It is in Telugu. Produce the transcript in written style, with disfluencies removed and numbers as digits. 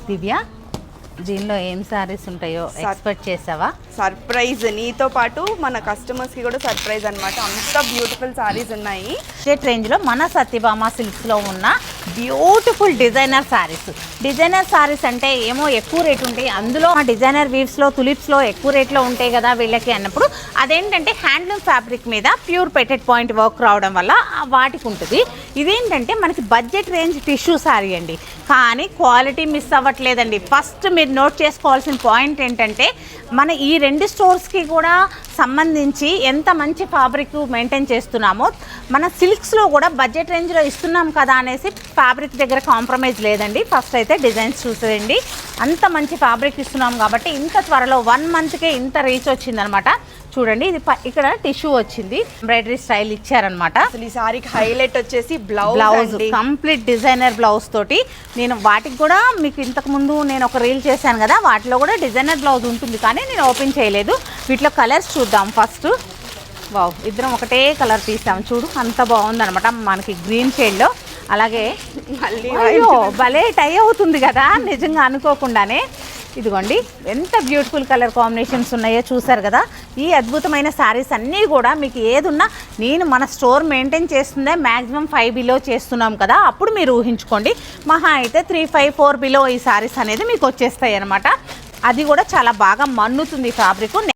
దివ్య, దీనిలో ఏం సారీస్ ఉంటాయో ఎక్స్పెక్ట్ చేసావా? సర్ప్రైజ్, నీతో పాటు మన కస్టమర్స్కి కూడా సర్ప్రైజ్ అనమాట. అంత బ్యూటిఫుల్ సారీస్ ఉన్నాయి. బడ్జెట్ రేంజ్లో మన సత్యభామ సిల్క్స్లో ఉన్న beautiful designer saris. Designer saris అంటే ఏమో ఎక్కువ రేట్ ఉంటాయి, అందులో డిజైనర్ వీవ్స్లో తులిప్స్లో ఎక్కువ రేట్లో ఉంటాయి కదా వీళ్ళకి అన్నప్పుడు, అదేంటంటే హ్యాండ్లూమ్ ఫ్యాబ్రిక్ మీద ప్యూర్ పెటెడ్ పాయింట్ వర్క్ రావడం వల్ల వాటికి ఉంటుంది. ఇదేంటంటే మనకి బడ్జెట్ రేంజ్ టిష్యూ సారీ అండి, కానీ క్వాలిటీ మిస్ అవ్వట్లేదండి. ఫస్ట్ మీరు నోట్ చేసుకోవాల్సిన పాయింట్ ఏంటంటే మన ఈ రెండు స్టోర్స్కి కూడా సంబంధించి ఎంత మంచి ఫ్యాబ్రిక్ మెయింటైన్ చేస్తున్నామో, మన సిల్క్స్లో కూడా బడ్జెట్ రేంజ్లో ఇస్తున్నాం కదా అనేసి ఫ్యాబ్రిక్ దగ్గర కాంప్రమైజ్ లేదండి. ఫస్ట్ అయితే డిజైన్స్ చూసేయండి, అంత మంచి ఫ్యాబ్రిక్ ఇస్తున్నాం కాబట్టి ఇంత త్వరలో 1 మంత్కే ఇంత రీచ్ వచ్చిందనమాట. చూడండి, ఇది ఇక్కడ టిష్యూ వచ్చింది, ఎంబ్రాయిడరీ స్టైల్ ఇచ్చారనమాట. అసలు ఈ సారీకి హైలైట్ వచ్చేసి బ్లౌజ్ కంప్లీట్ డిజైనర్ బ్లౌజ్ తోటి. నేను వాటికి కూడా మీకు ఇంతకు ముందు నేను ఒక రీల్ చేశాను కదా, వాటిలో కూడా డిజైనర్ బ్లౌజ్ ఉంటుంది, కానీ నేను ఓపెన్ చేయలేదు. వీటిలో కలర్స్ చూద్దాం ఫస్ట్. వావ్, ఇద్దరం ఒకటే కలర్ తీసాం చూడు, అంత బాగుందనమాట. మనకి గ్రీన్ షేడ్లో, అలాగే అయ్యో భలే టై అవుతుంది కదా నిజంగా అనుకోకుండానే. ఇదిగోండి ఎంత బ్యూటిఫుల్ కలర్ కాంబినేషన్స్ ఉన్నాయో చూసారు కదా. ఈ అద్భుతమైన శారీస్ అన్నీ కూడా మీకు ఏదున్నా నేను మన స్టోర్ మెయింటైన్ చేస్తుందే మ్యాక్సిమం 5 బిలో చేస్తున్నాం కదా, అప్పుడు మీరు ఊహించుకోండి. మహా అయితే 3, 5, 4 బిలో ఈ శారీస్ అనేది మీకు వచ్చేస్తాయి అనమాట. అది కూడా చాలా బాగా మన్నుతుంది ఫ్యాబ్రిక్.